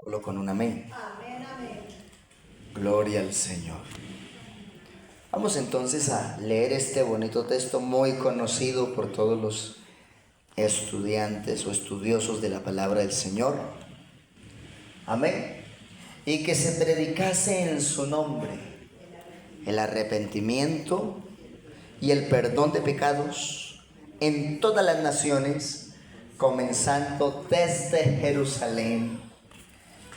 Solo con un amén. Amén, amén. Gloria al Señor. Vamos entonces a leer este bonito texto muy conocido por todos los estudiantes o estudiosos de la palabra del Señor. Amén. Y que se predicase en su nombre el arrepentimiento y el perdón de pecados en todas las naciones, comenzando desde Jerusalén.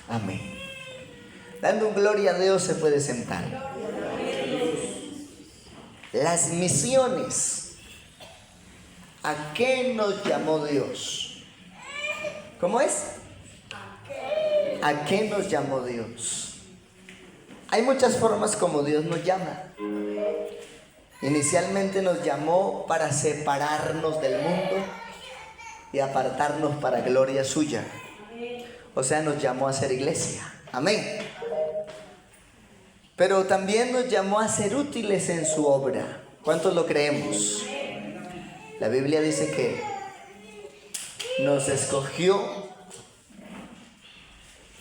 Amén. Dando un gloria a Dios se puede sentar. Las misiones. ¿A qué nos llamó Dios? ¿Cómo es? ¿A qué nos llamó Dios? Hay muchas formas como Dios nos llama. Inicialmente nos llamó para separarnos del mundo y apartarnos para gloria suya. O sea, nos llamó a ser iglesia. Amén. Pero también nos llamó a ser útiles en su obra. ¿Cuántos lo creemos? La Biblia dice que nos escogió,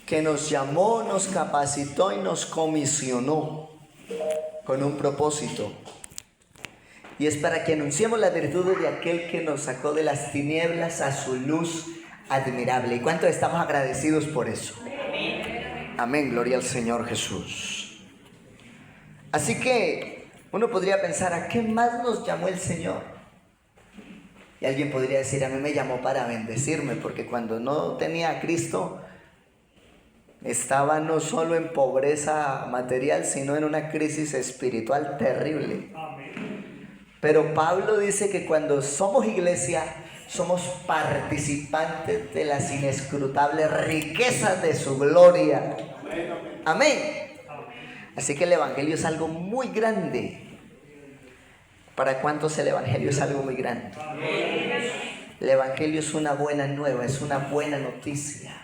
que nos llamó, nos capacitó y nos comisionó con un propósito. Y es para que anunciemos las virtudes de aquel que nos sacó de las tinieblas a su luz admirable. ¿Y cuántos estamos agradecidos por eso? Amén, gloria al Señor Jesús. Así que uno podría pensar, ¿a qué más nos llamó el Señor? Y alguien podría decir, a mí me llamó para bendecirme, porque cuando no tenía a Cristo, estaba no solo en pobreza material, sino en una crisis espiritual terrible. Pero Pablo dice que cuando somos iglesia, somos participantes de las inescrutables riquezas de su gloria. Amén. Así que el Evangelio es algo muy grande. ¿Para cuántos el Evangelio es algo muy grande? El Evangelio es una buena nueva, es una buena noticia.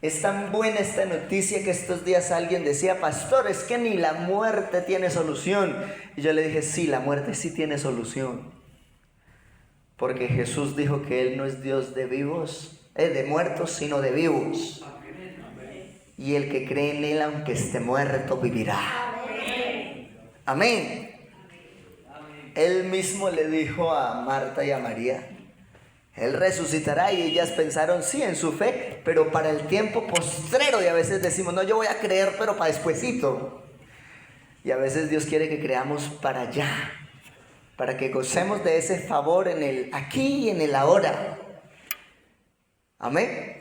Es tan buena esta noticia que estos días alguien decía, pastor, es que ni la muerte tiene solución. Y yo le dije, sí, la muerte sí tiene solución. Porque Jesús dijo que Él no es Dios de vivos, de muertos, sino de vivos. Y el que cree en Él, aunque esté muerto, vivirá. Amén. Él mismo le dijo a Marta y a María, Él resucitará, y ellas pensaron, sí, en su fe, pero para el tiempo postrero. Y a veces decimos, no, yo voy a creer, pero para despuesito. Y a veces Dios quiere que creamos para allá, para que gocemos de ese favor en el aquí y en el ahora. Amén.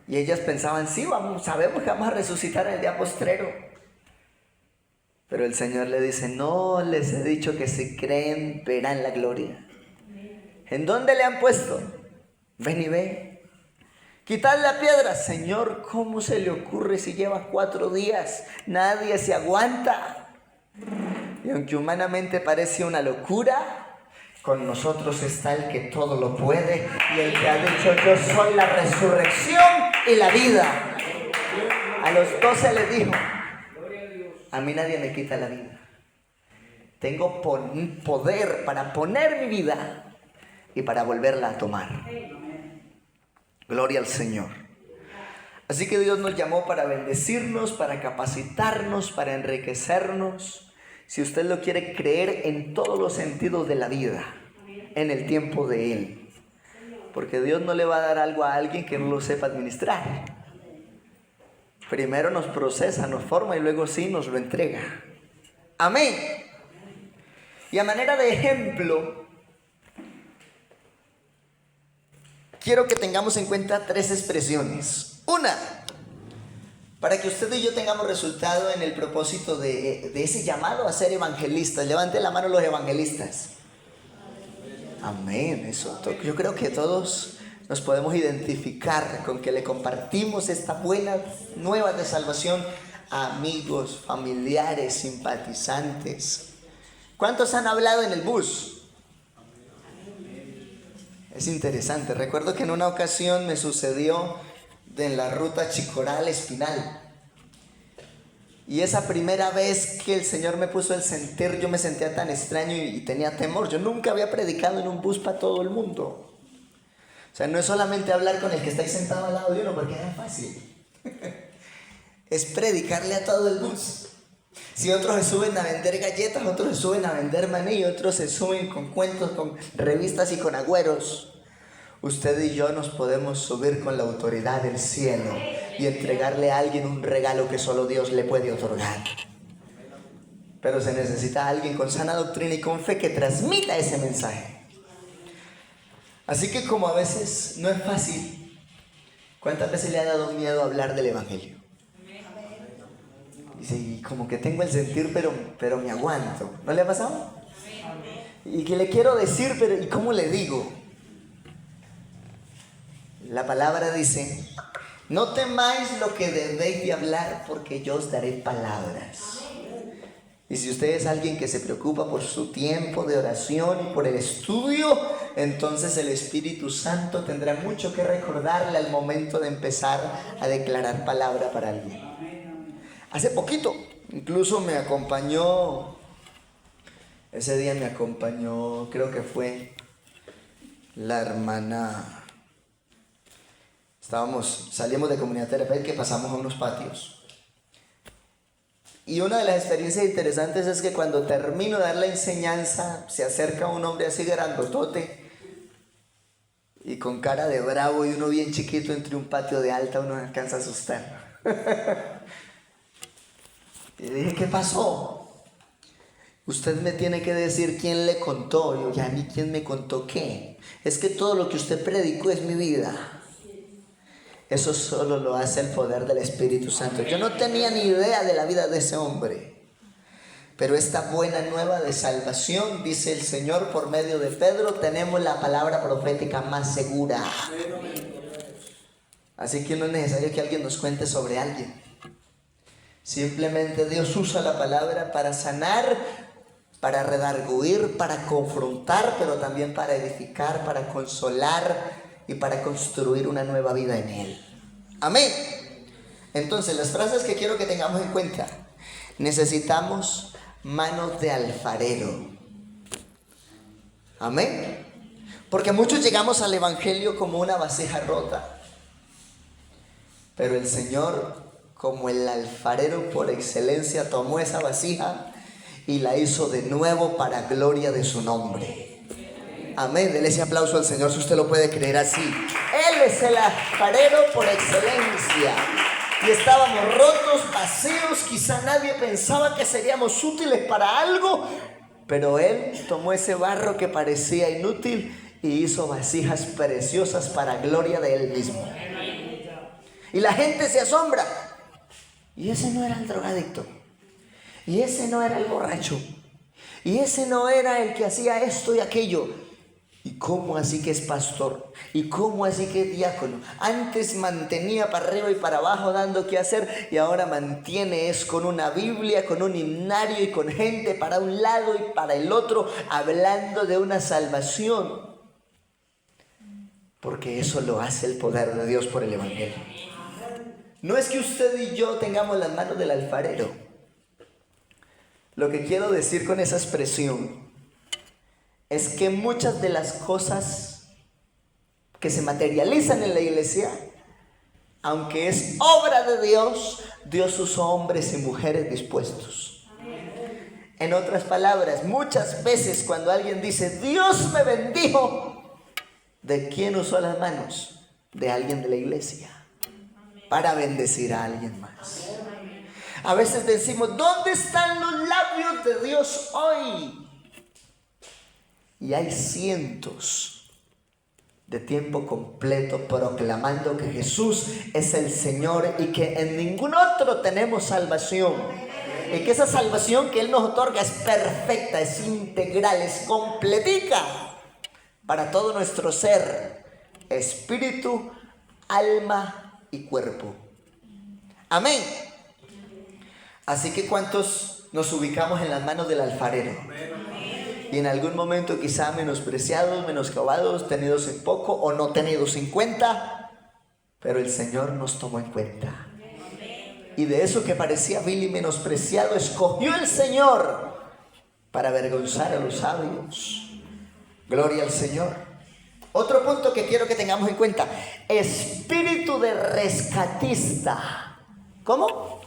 Y ellas pensaban, sí, sabemos que vamos a resucitar el día postrero. Pero el Señor le dice, no les he dicho que si creen verán la gloria. ¿En dónde le han puesto? Ven y ve. Quitad la piedra. Señor, ¿cómo se le ocurre si lleva 4 días? Nadie se aguanta. Y aunque humanamente parece una locura, con nosotros está el que todo lo puede y el que ha dicho, yo soy la resurrección y la vida. A los 12 les dijo, a mí nadie me quita la vida. Tengo poder para poner mi vida y para volverla a tomar. Gloria al Señor. Así que Dios nos llamó para bendecirnos, para capacitarnos, para enriquecernos. Si usted lo quiere, creer en todos los sentidos de la vida, en el tiempo de Él. Porque Dios no le va a dar algo a alguien que no lo sepa administrar. Primero nos procesa, nos forma y luego sí nos lo entrega. Amén. Y a manera de ejemplo, quiero que tengamos en cuenta 3 expresiones. Una, para que usted y yo tengamos resultado en el propósito de ese llamado a ser evangelistas. Levante la mano los evangelistas. Amén. Eso, yo creo que todos nos podemos identificar con que le compartimos esta buena nueva de salvación a amigos, familiares, simpatizantes. ¿Cuántos han hablado en el bus? Es interesante. Recuerdo que en una ocasión me sucedió en la ruta Chicoral-Espinal. Y esa primera vez que el Señor me puso el sentir, yo me sentía tan extraño y tenía temor. Yo nunca había predicado en un bus para todo el mundo. O sea, no es solamente hablar con el que está ahí sentado al lado de uno, porque era fácil. Es predicarle a todo el bus. Si otros se suben a vender galletas, otros se suben a vender maní, otros se suben con cuentos, con revistas y con agüeros, usted y yo nos podemos subir con la autoridad del cielo y entregarle a alguien un regalo que solo Dios le puede otorgar. Pero se necesita alguien con sana doctrina y con fe que transmita ese mensaje. Así que como a veces no es fácil, ¿cuántas veces le ha dado miedo hablar del evangelio? Dice, y como que tengo el sentir, pero me aguanto. ¿No le ha pasado? Y que le quiero decir, pero ¿y cómo le digo? La palabra dice, no temáis lo que debéis de hablar, porque yo os daré palabras. Y si usted es alguien que se preocupa por su tiempo de oración y por el estudio, entonces el Espíritu Santo tendrá mucho que recordarle al momento de empezar a declarar palabra para alguien. Hace poquito, incluso me acompañó, ese día me acompañó, creo que fue la hermana, salimos de comunidad terapéutica que pasamos a unos patios. Y una de las experiencias interesantes es que cuando termino de dar la enseñanza, se acerca un hombre así grandotote y con cara de bravo y uno bien chiquito entre un patio de alta, uno alcanza a asustar. Y le dije, ¿qué pasó? Usted me tiene que decir quién le contó. Y yo, ¿y a mí quién me contó qué? Es que todo lo que usted predicó es mi vida. Eso solo lo hace el poder del Espíritu Santo. Yo no tenía ni idea de la vida de ese hombre. Pero esta buena nueva de salvación, dice el Señor por medio de Pedro, tenemos la palabra profética más segura. Así que no es necesario que alguien nos cuente sobre alguien. Simplemente Dios usa la palabra para sanar, para redarguir, para confrontar, pero también para edificar, para consolar y para construir una nueva vida en Él. Amén. Entonces, las frases que quiero que tengamos en cuenta. Necesitamos manos de alfarero. Amén. Porque muchos llegamos al evangelio como una vasija rota. Pero el Señor, como el alfarero por excelencia, tomó esa vasija y la hizo de nuevo para gloria de su nombre. Amén. Dele ese aplauso al Señor si usted lo puede creer así. Él es el alfarero por excelencia. Y estábamos rotos, vacíos, quizá nadie pensaba que seríamos útiles para algo, pero Él tomó ese barro que parecía inútil y hizo vasijas preciosas para gloria de Él mismo. Y la gente se asombra. Y ese no era el drogadicto. Y ese no era el borracho. Y ese no era el que hacía esto y aquello. ¿Y cómo así que es pastor? ¿Y cómo así que es diácono? Antes mantenía para arriba y para abajo dando qué hacer, y ahora mantiene es con una Biblia, con un himnario y con gente para un lado y para el otro, hablando de una salvación. Porque eso lo hace el poder de Dios por el evangelio. No es que usted y yo tengamos las manos del alfarero. Lo que quiero decir con esa expresión es que muchas de las cosas que se materializan en la iglesia, aunque es obra de Dios, Dios usó hombres y mujeres dispuestos. En otras palabras, muchas veces cuando alguien dice, Dios me bendijo, ¿de quién usó las manos? De alguien de la iglesia, para bendecir a alguien más. A veces decimos, ¿dónde están los labios de Dios hoy? Y hay cientos de tiempo completo proclamando que Jesús es el Señor y que en ningún otro tenemos salvación. Y que esa salvación que Él nos otorga es perfecta, es integral, es completica para todo nuestro ser, espíritu, alma y cuerpo. Amén. Así que ¿cuántos nos ubicamos en las manos del alfarero? Y en algún momento quizá menospreciados, menoscabados, tenidos en poco o no tenidos en cuenta, pero el Señor nos tomó en cuenta. Y de eso que parecía vil y menospreciado, escogió el Señor para avergonzar a los sabios. Gloria al Señor. Otro punto que quiero que tengamos en cuenta: espíritu de rescatista. ¿Cómo?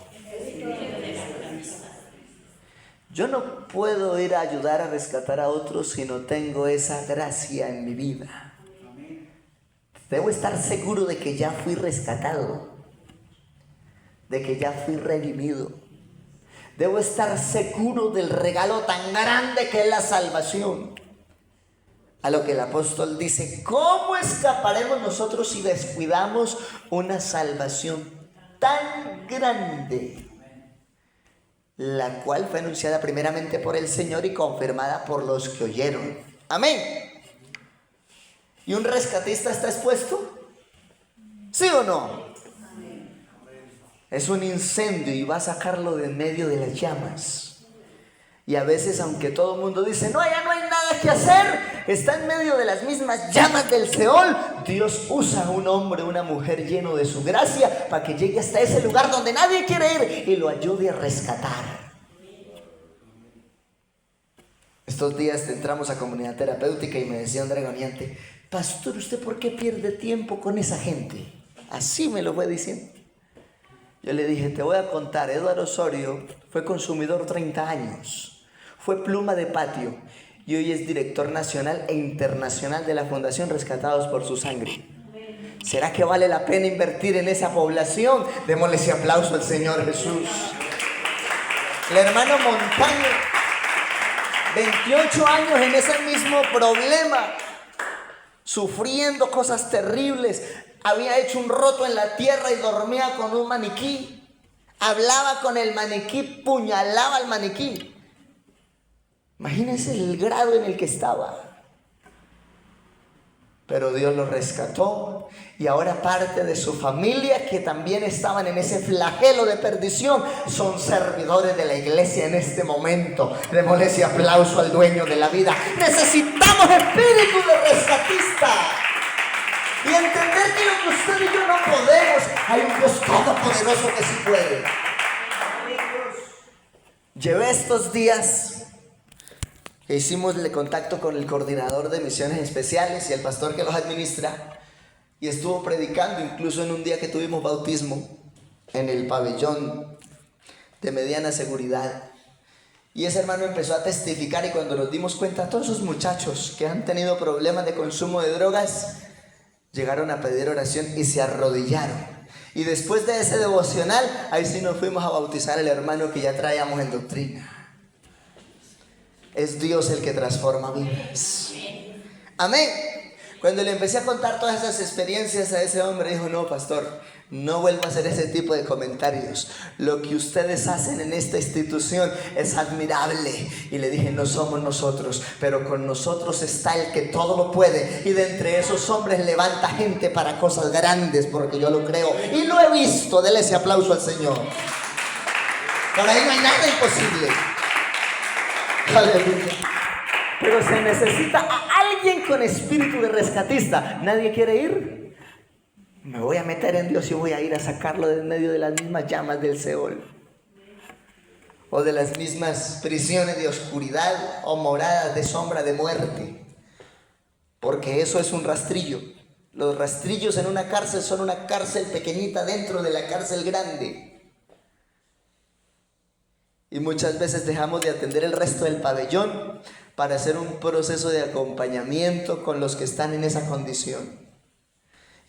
Yo no puedo ir a ayudar a rescatar a otros si no tengo esa gracia en mi vida. Debo estar seguro de que ya fui rescatado, de que ya fui redimido. Debo estar seguro del regalo tan grande que es la salvación. A lo que el apóstol dice: ¿cómo escaparemos nosotros si descuidamos una salvación tan grande, la cual fue anunciada primeramente por el Señor y confirmada por los que oyeron? Amén. ¿Y un rescatista está expuesto? ¿Sí o no? Es un incendio y va a sacarlo de en medio de las llamas. Y a veces, aunque todo el mundo dice: no, ya no hay nada que hacer, está en medio de las mismas llamas del Seol, Dios usa a un hombre, una mujer lleno de su gracia para que llegue hasta ese lugar donde nadie quiere ir y lo ayude a rescatar. Estos días entramos a comunidad terapéutica y me decía un dragoniante: pastor, ¿usted por qué pierde tiempo con esa gente? Así me lo fue diciendo. Yo le dije: te voy a contar, Eduardo Osorio fue consumidor 30 años. Fue pluma de patio y hoy es director nacional e internacional de la Fundación Rescatados por su Sangre. ¿Será que vale la pena invertir en esa población? Démosle ese aplauso al Señor Jesús. El hermano Montaño, 28 años en ese mismo problema, sufriendo cosas terribles. Había hecho un roto en la tierra y dormía con un maniquí. Hablaba con el maniquí, puñalaba al maniquí. Imagínense el grado en el que estaba. Pero Dios lo rescató y ahora parte de su familia, que también estaban en ese flagelo de perdición, son servidores de la iglesia en este momento. Démosle ese aplauso al dueño de la vida. Necesitamos espíritu de rescatista y entender que lo que usted y yo no podemos, hay un Dios todopoderoso que sí puede. Llevé estos días que hicimos el contacto con el coordinador de misiones especiales y el pastor que los administra, y estuvo predicando incluso en un día que tuvimos bautismo en el pabellón de mediana seguridad. Y ese hermano empezó a testificar, y cuando nos dimos cuenta, todos esos muchachos que han tenido problemas de consumo de drogas llegaron a pedir oración y se arrodillaron. Y después de ese devocional, ahí sí nos fuimos a bautizar al hermano que ya traíamos en doctrina. Es Dios el que transforma vidas. Amén. Cuando le empecé a contar todas esas experiencias a ese hombre, dijo: no, pastor, no vuelva a hacer ese tipo de comentarios. Lo que ustedes hacen en esta institución es admirable. Y le dije: no somos nosotros, pero con nosotros está el que todo lo puede. Y de entre esos hombres levanta gente para cosas grandes, porque yo lo creo y lo he visto. Dele ese aplauso al Señor. Para él no hay nada imposible. Aleluya. Pero se necesita a alguien con espíritu de rescatista. ¿Nadie quiere ir? Me voy a meter en Dios y voy a ir a sacarlo de en medio de las mismas llamas del Seol, o de las mismas prisiones de oscuridad, o moradas de sombra de muerte. Porque eso es un rastrillo. Los rastrillos en una cárcel son una cárcel pequeñita dentro de la cárcel grande. Y muchas veces dejamos de atender el resto del pabellón para hacer un proceso de acompañamiento con los que están en esa condición.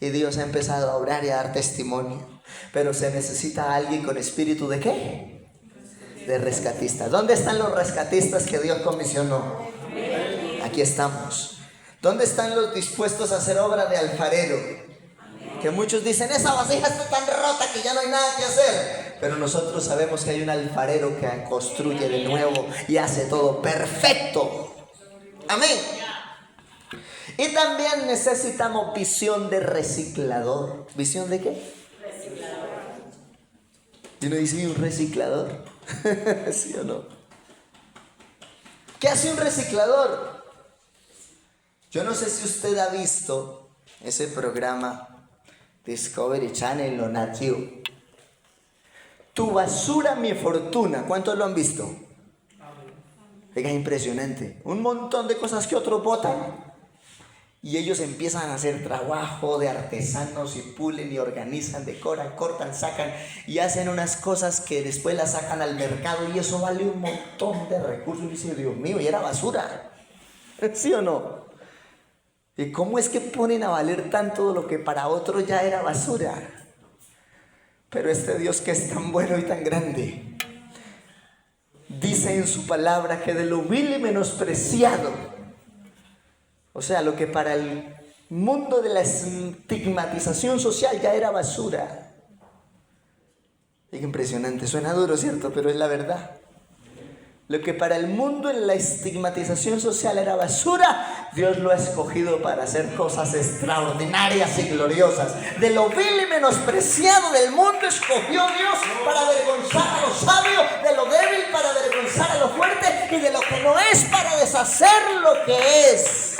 Y Dios ha empezado a obrar y a dar testimonio. Pero se necesita a alguien con espíritu ¿de qué? De rescatista. ¿Dónde están los rescatistas que Dios comisionó? Aquí estamos. ¿Dónde están los dispuestos a hacer obra de alfarero? Que muchos dicen: esa vasija está tan rota que ya no hay nada que hacer. Pero nosotros sabemos que hay un alfarero que construye de nuevo y hace todo perfecto. Amén. Y también necesitamos visión de reciclador. ¿Visión de qué? Reciclador. Y uno dice: ¿un reciclador? ¿Sí o no? ¿Qué hace un reciclador? Yo no sé si usted ha visto ese programa Discovery Channel o Nat Geo. Tu basura, mi fortuna. ¿Cuántos lo han visto? Es impresionante. Un montón de cosas que otros botan. Y ellos empiezan a hacer trabajo de artesanos y pulen y organizan, decoran, cortan, sacan y hacen unas cosas que después las sacan al mercado y eso vale un montón de recursos. Y dice, Dios mío, y era basura. ¿Sí o no? ¿Y cómo es que ponen a valer tanto lo que para otros ya era basura? Pero este Dios que es tan bueno y tan grande, dice en su palabra que de lo vil y menospreciado, o sea, lo que para el mundo de la estigmatización social ya era basura. Es impresionante, suena duro, ¿cierto? Pero es la verdad. Lo que para el mundo en la estigmatización social era basura, Dios lo ha escogido para hacer cosas extraordinarias y gloriosas. De lo vil y menospreciado del mundo escogió Dios para avergonzar a los sabios, de lo débil para avergonzar a lo fuerte y de lo que no es para deshacer lo que es.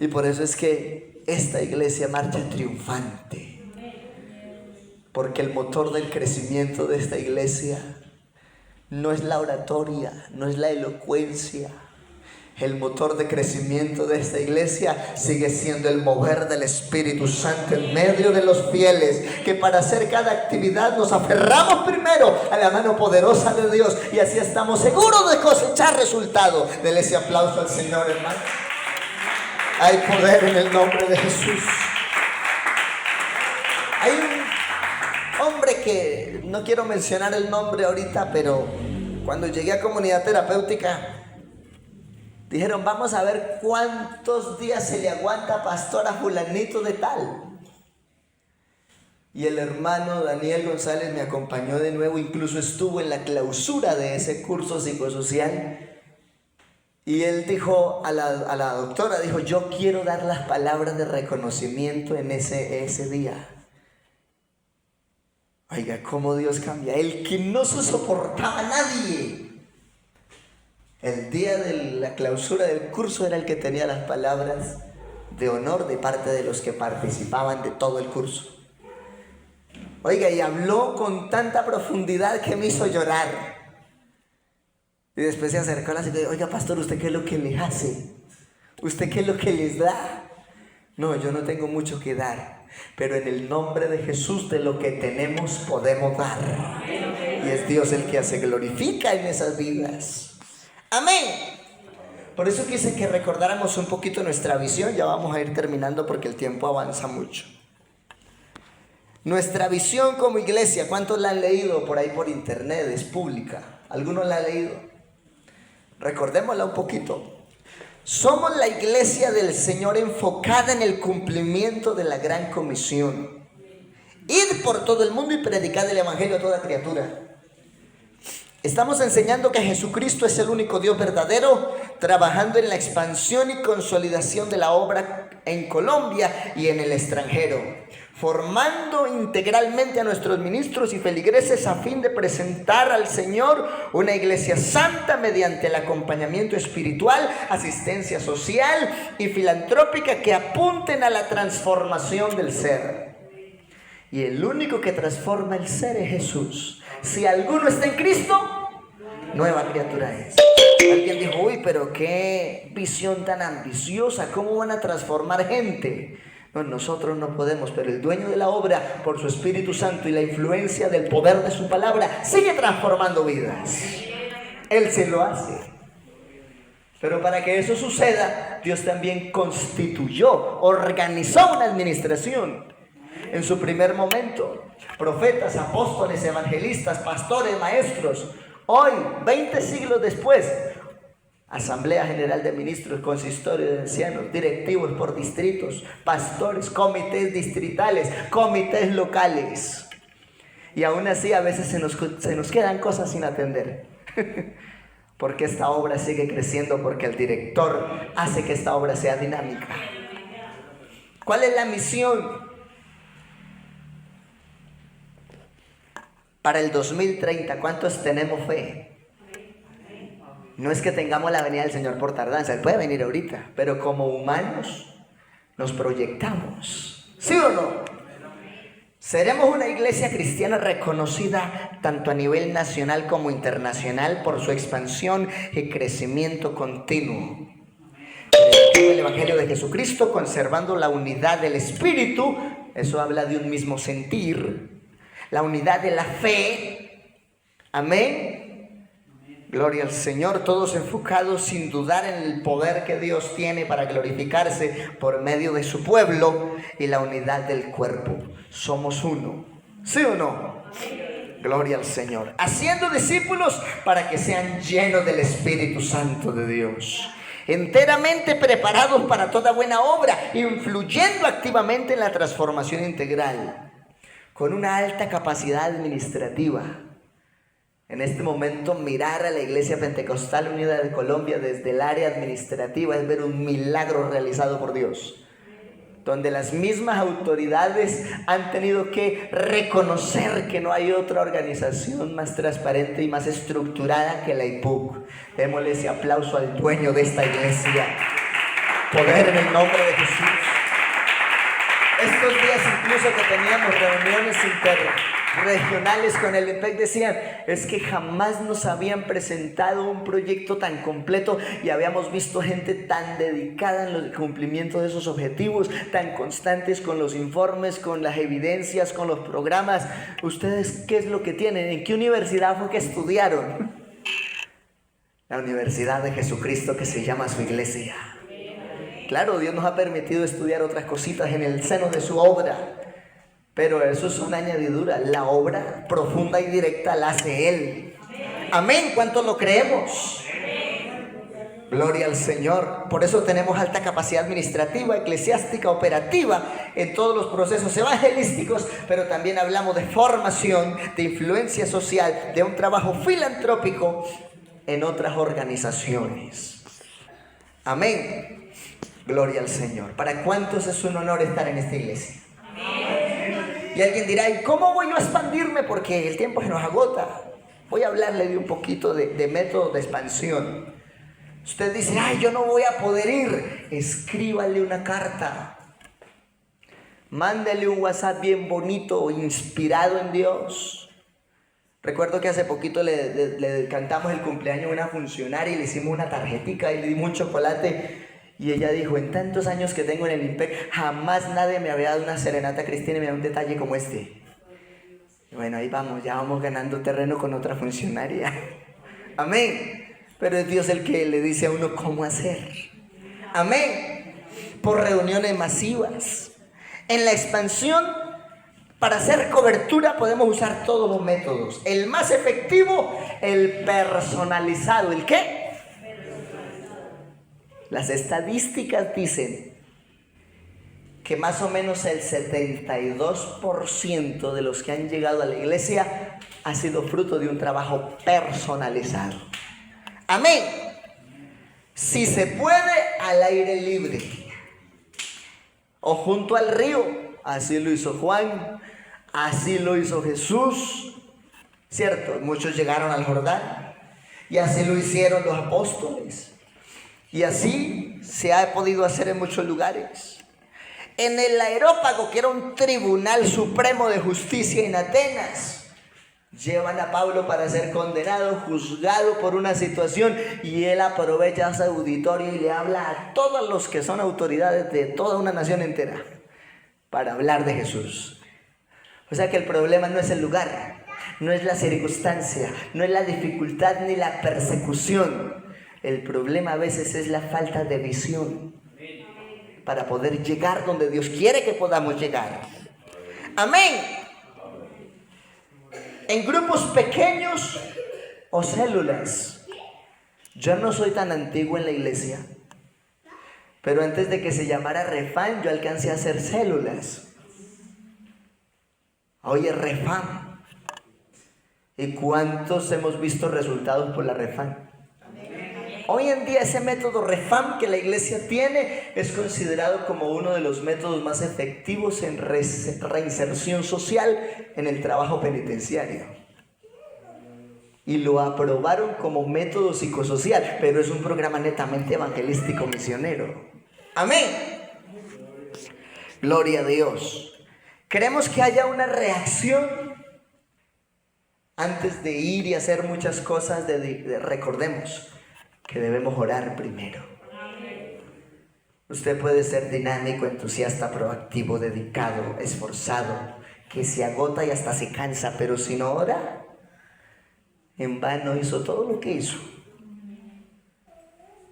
Y por eso es que esta iglesia marcha triunfante. Porque el motor del crecimiento de esta iglesia no es la oratoria, no es la elocuencia. El motor de crecimiento de esta iglesia sigue siendo el mover del Espíritu Santo en medio de los fieles, que para hacer cada actividad nos aferramos primero a la mano poderosa de Dios y así estamos seguros de cosechar resultado. Dele ese aplauso al Señor, hermano. Hay poder en el nombre de Jesús. Hay un hombre que no quiero mencionar el nombre ahorita, pero cuando llegué a Comunidad Terapéutica dijeron, vamos a ver cuántos días se le aguanta pastor a fulanito de tal. Y el hermano Daniel González me acompañó de nuevo, incluso estuvo en la clausura de ese curso psicosocial. Y él dijo a la doctora, dijo, yo quiero dar las palabras de reconocimiento en ese día. Oiga, cómo Dios cambia. El que no se soportaba a nadie, el día de la clausura del curso era el que tenía las palabras de honor de parte de los que participaban de todo el curso. Oiga, y habló con tanta profundidad que me hizo llorar. Y después se acercó a la señora y dijo, oiga, pastor, ¿usted qué es lo que les hace? ¿Usted qué es lo que les da? No, yo no tengo mucho que dar, pero en el nombre de Jesús de lo que tenemos podemos dar. Y es Dios el que se glorifica en esas vidas. Amén. Por eso quise que recordáramos un poquito nuestra visión. Ya vamos a ir terminando porque el tiempo avanza mucho. Nuestra visión como iglesia, ¿cuántos la han leído por ahí por internet? Es pública. ¿Algunos la han leído? Recordémosla un poquito. Somos la iglesia del Señor enfocada en el cumplimiento de la gran comisión. Id por todo el mundo y predicad el evangelio a toda criatura. Estamos enseñando que Jesucristo es el único Dios verdadero, trabajando en la expansión y consolidación de la obra en Colombia y en el extranjero, formando integralmente a nuestros ministros y feligreses a fin de presentar al Señor una iglesia santa mediante el acompañamiento espiritual, asistencia social y filantrópica que apunten a la transformación del ser. Y el único que transforma el ser es Jesús. Si alguno está en Cristo, nueva criatura es. Alguien dijo, uy, pero qué visión tan ambiciosa, ¿cómo van a transformar gente? No, nosotros no podemos, pero el dueño de la obra, por su Espíritu Santo y la influencia del poder de su palabra, sigue transformando vidas. Él se lo hace. Pero para que eso suceda, Dios también constituyó, organizó una administración. En su primer momento, profetas, apóstoles, evangelistas, pastores, maestros. Hoy, 20 siglos después, Asamblea General de Ministros, Consistorio de Ancianos, directivos por distritos, pastores, comités distritales, comités locales. Y aún así a veces se nos quedan cosas sin atender. Porque esta obra sigue creciendo, porque el director hace que esta obra sea dinámica. ¿Cuál es la misión? Para el 2030, ¿cuántos tenemos fe? No es que tengamos la venida del Señor por tardanza, Él puede venir ahorita, pero como humanos nos proyectamos, ¿sí o no? Seremos una iglesia cristiana reconocida tanto a nivel nacional como internacional por su expansión y crecimiento continuo. predicando el Evangelio de Jesucristo, conservando la unidad del Espíritu. Eso habla de un mismo sentir. La unidad de la fe. Amén. Gloria al Señor. Todos enfocados sin dudar en el poder que Dios tiene para glorificarse por medio de su pueblo. Y la unidad del cuerpo. Somos uno. ¿Sí o no? Gloria al Señor. Haciendo discípulos para que sean llenos del Espíritu Santo de Dios. Enteramente preparados para toda buena obra, influyendo activamente en la transformación integral, con una alta capacidad administrativa. En este momento, mirar a la Iglesia Pentecostal Unida de Colombia desde el área administrativa es ver un milagro realizado por Dios, donde las mismas autoridades han tenido que reconocer que no hay otra organización más transparente y más estructurada que la IPUC. Démosle ese aplauso al dueño de esta iglesia. Poder en el nombre de Jesús. Estos días incluso que teníamos reuniones interregionales con el IMPEC, decían, es que jamás nos habían presentado un proyecto tan completo y habíamos visto gente tan dedicada en el cumplimiento de esos objetivos, tan constantes con los informes, con las evidencias, con los programas. ¿Ustedes qué es lo que tienen? ¿En qué universidad fue que estudiaron? La Universidad de Jesucristo, que se llama su iglesia. Claro, Dios nos ha permitido estudiar otras cositas en el seno de su obra, pero eso es una añadidura. La obra profunda y directa la hace Él. Amén. ¿Cuántos lo creemos? Gloria al Señor. Por eso tenemos alta capacidad administrativa, eclesiástica, operativa en todos los procesos evangelísticos, pero también hablamos de formación, de influencia social, de un trabajo filantrópico en otras organizaciones. Amén. Gloria al Señor. ¿Para cuántos es un honor estar en esta iglesia? Amén. Y alguien dirá, ¿y cómo voy yo a expandirme? Porque el tiempo se nos agota. Voy a hablarle de un poquito de método de expansión. Usted dice, ay, yo no voy a poder ir. Escríbale una carta. Mándale un WhatsApp bien bonito, inspirado en Dios. Recuerdo que hace poquito le cantamos el cumpleaños a una funcionaria y le hicimos una tarjetica y le dimos un chocolate. Y ella dijo, en tantos años que tengo en el IMPEC, jamás nadie me había dado una serenata cristiana y me da un detalle como este. Y bueno, ahí vamos, ya vamos ganando terreno con otra funcionaria. Amén. Pero es Dios el que le dice a uno cómo hacer. Amén. Por reuniones masivas. En la expansión, para hacer cobertura podemos usar todos los métodos. El más efectivo, el personalizado. ¿El qué? Las estadísticas dicen que más o menos el 72% de los que han llegado a la iglesia ha sido fruto de un trabajo personalizado. Amén. Si se puede, al aire libre o junto al río. Así lo hizo Juan, así lo hizo Jesús, ¿cierto? Muchos llegaron al Jordán y así lo hicieron los apóstoles. Y así se ha podido hacer en muchos lugares. En el Areópago, que era un tribunal supremo de justicia en Atenas, llevan a Pablo para ser condenado, juzgado por una situación, y él aprovecha ese auditorio y le habla a todos los que son autoridades de toda una nación entera para hablar de Jesús. O sea que el problema no es el lugar, no es la circunstancia, no es la dificultad ni la persecución. El problema a veces es la falta de visión para poder llegar donde Dios quiere que podamos llegar. Amén. En grupos pequeños o células. Yo no soy tan antiguo en la iglesia, pero antes de que se llamara Refam, yo alcancé a hacer células. Oye, Refam. ¿Y cuántos hemos visto resultados por la Refam? Hoy en día ese método Refam que la iglesia tiene es considerado como uno de los métodos más efectivos en reinserción social en el trabajo penitenciario. Y lo aprobaron como método psicosocial, pero es un programa netamente evangelístico misionero. Amén. Gloria a Dios. Queremos que haya una reacción antes de ir y hacer muchas cosas. Recordemos que debemos orar primero. Usted puede ser dinámico, entusiasta, proactivo, dedicado, esforzado, que se agota y hasta se cansa, pero si no ora, en vano hizo todo lo que hizo.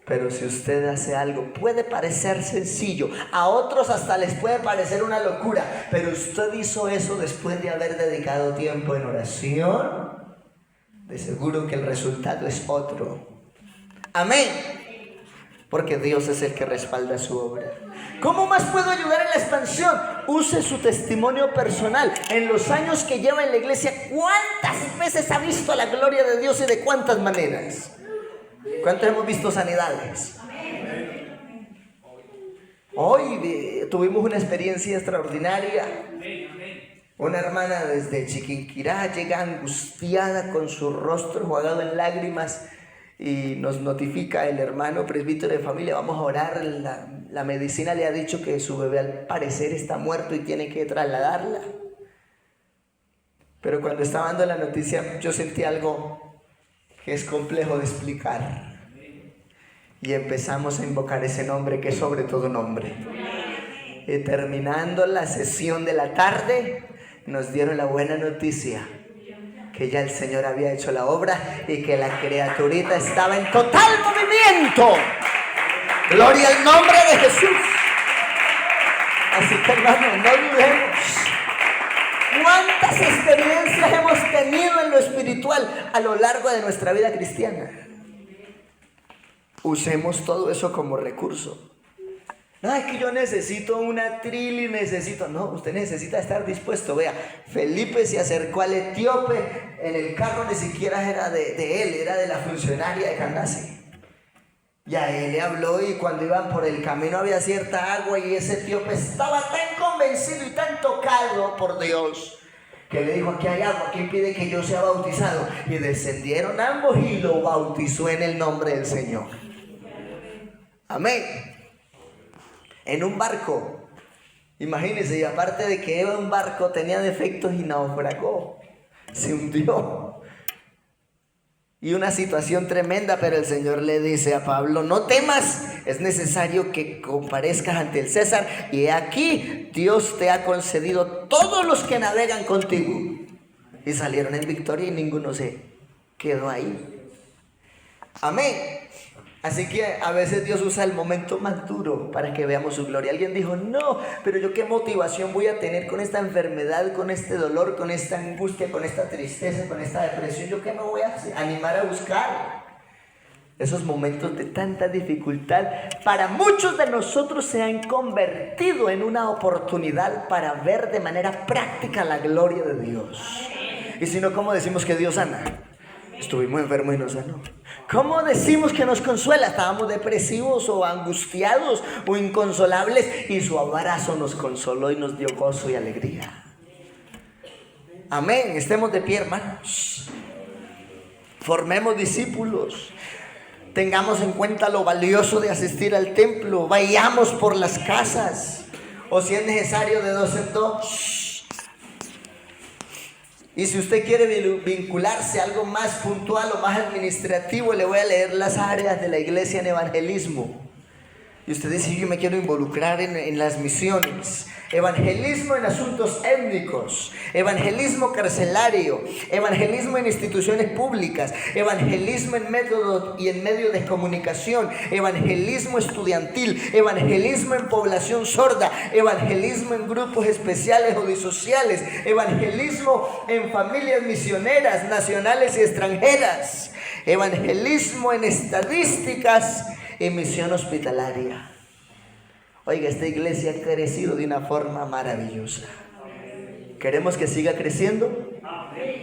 Pero si usted hace algo, puede parecer sencillo, a otros hasta les puede parecer una locura, pero usted hizo eso después de haber dedicado tiempo en oración, de seguro que el resultado es otro. Amén. Porque Dios es el que respalda su obra. ¿Cómo más puedo ayudar en la expansión? Use su testimonio personal. En los años que lleva en la iglesia, ¿cuántas veces ha visto la gloria de Dios y de cuántas maneras? ¿Cuántos hemos visto sanidades? Hoy tuvimos una experiencia extraordinaria. Una hermana desde Chiquinquirá llega angustiada con su rostro enjugado en lágrimas. Y nos notifica el hermano presbítero de familia, vamos a orar, la medicina le ha dicho que su bebé al parecer está muerto y tiene que trasladarla. Pero cuando estaba dando la noticia yo sentí algo que es complejo de explicar. Y empezamos a invocar ese nombre que es sobre todo nombre. Y terminando la sesión de la tarde, nos dieron la buena noticia que ya el Señor había hecho la obra y que la criaturita estaba en total movimiento. Gloria al nombre de Jesús. Así que hermano, no dudemos. ¿Cuántas experiencias hemos tenido en lo espiritual a lo largo de nuestra vida cristiana? Usemos todo eso como recurso. No, es que yo necesito una trili, No, usted necesita estar dispuesto. Vea, Felipe se acercó al etíope, en el carro ni siquiera era de él, era de la funcionaria de Candace. Y a él le habló y cuando iban por el camino había cierta agua y ese etíope estaba tan convencido y tan tocado por Dios que le dijo, aquí hay agua, ¿quién pide que yo sea bautizado? Y descendieron ambos y lo bautizó en el nombre del Señor. Amén. En un barco, imagínense, y aparte de que era un barco, tenía defectos y naufragó, se hundió. Y una situación tremenda, pero el Señor le dice a Pablo, no temas, es necesario que comparezcas ante el César, y aquí Dios te ha concedido todos los que navegan contigo. Y salieron en victoria y ninguno se quedó ahí. Amén. Así que a veces Dios usa el momento más duro para que veamos su gloria. Alguien dijo, no, pero yo qué motivación voy a tener con esta enfermedad, con este dolor, con esta angustia, con esta tristeza, con esta depresión. ¿Yo qué me voy a animar a buscar? Esos momentos de tanta dificultad para muchos de nosotros se han convertido en una oportunidad para ver de manera práctica la gloria de Dios. Y si no, ¿cómo decimos que Dios sana? Estuvimos enfermos y nos sanó. ¿Cómo decimos que nos consuela? Estábamos depresivos o angustiados o inconsolables y su abrazo nos consoló y nos dio gozo y alegría. Amén. Estemos de pie, hermanos. Formemos discípulos. Tengamos en cuenta lo valioso de asistir al templo. Vayamos por las casas. O si es necesario, de 2 en 2. Y si usted quiere vincularse a algo más puntual o más administrativo, le voy a leer las áreas de la iglesia en evangelismo. Y usted dice, yo me quiero involucrar en las misiones. Evangelismo en asuntos étnicos, evangelismo carcelario, evangelismo en instituciones públicas, evangelismo en método y en medios de comunicación, evangelismo estudiantil, evangelismo en población sorda, evangelismo en grupos especiales o disociales, evangelismo en familias misioneras nacionales y extranjeras, evangelismo en estadísticas y misión hospitalaria. Oiga, esta iglesia ha crecido de una forma maravillosa. ¿Queremos que siga creciendo?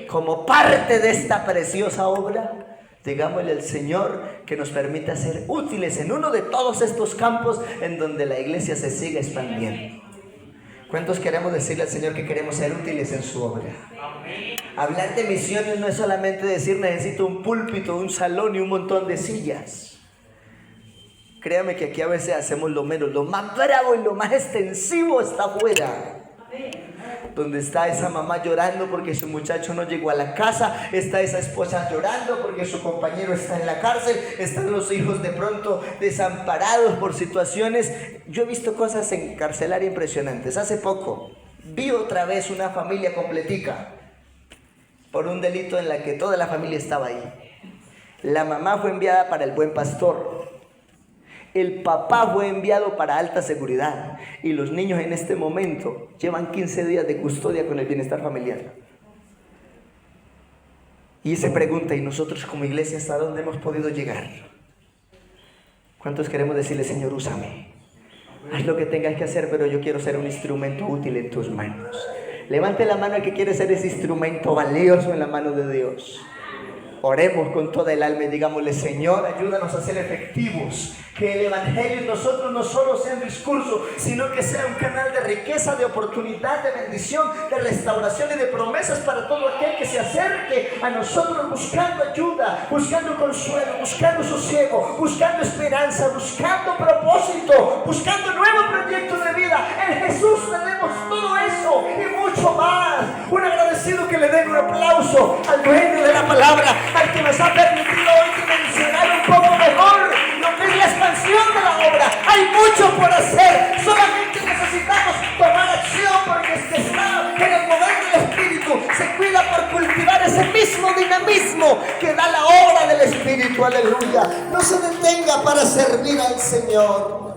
Como parte de esta preciosa obra, digámosle al Señor que nos permita ser útiles en uno de todos estos campos en donde la iglesia se siga expandiendo. ¿Cuántos queremos decirle al Señor que queremos ser útiles en su obra? Hablar de misiones no es solamente decir necesito un púlpito, un salón y un montón de sillas. Créame que aquí a veces hacemos lo menos, lo más bravo y lo más extensivo está afuera. donde está esa mamá llorando porque su muchacho no llegó a la casa, está esa esposa llorando porque su compañero está en la cárcel, están los hijos de pronto desamparados por situaciones. Yo he visto cosas en carcelaria impresionantes. Hace poco vi otra vez una familia completica por un delito en la que toda la familia estaba ahí. La mamá fue enviada para el Buen Pastor, el papá fue enviado para alta seguridad y los niños en este momento llevan 15 días de custodia con el bienestar familiar. Y se pregunta, ¿y nosotros como iglesia hasta dónde hemos podido llegar? ¿Cuántos queremos decirle, Señor, úsame? Haz lo que tengas que hacer, pero yo quiero ser un instrumento útil en tus manos. Levante la mano el que quiere ser ese instrumento valioso en la mano de Dios. Oremos con toda el alma y digámosle, Señor, ayúdanos a ser efectivos. Que el Evangelio en nosotros no solo sea un discurso, sino que sea un canal de riqueza, de oportunidad, de bendición, de restauración y de promesas para todo aquel que se acerque a nosotros buscando ayuda, buscando consuelo, buscando sosiego, buscando esperanza, buscando propósito, buscando nuevos proyectos de vida. En Jesús tenemos todo eso y mucho más. Un agradecido que le den un aplauso al dueño de la palabra, al que nos ha permitido hoy dimensionar un poco mejor lo que es la expansión de la obra. Hay mucho por hacer, solamente necesitamos tomar acción, porque el que está en el poder del Espíritu se cuida por cultivar ese mismo dinamismo que da la obra del Espíritu. Aleluya. No se detenga para servir al Señor.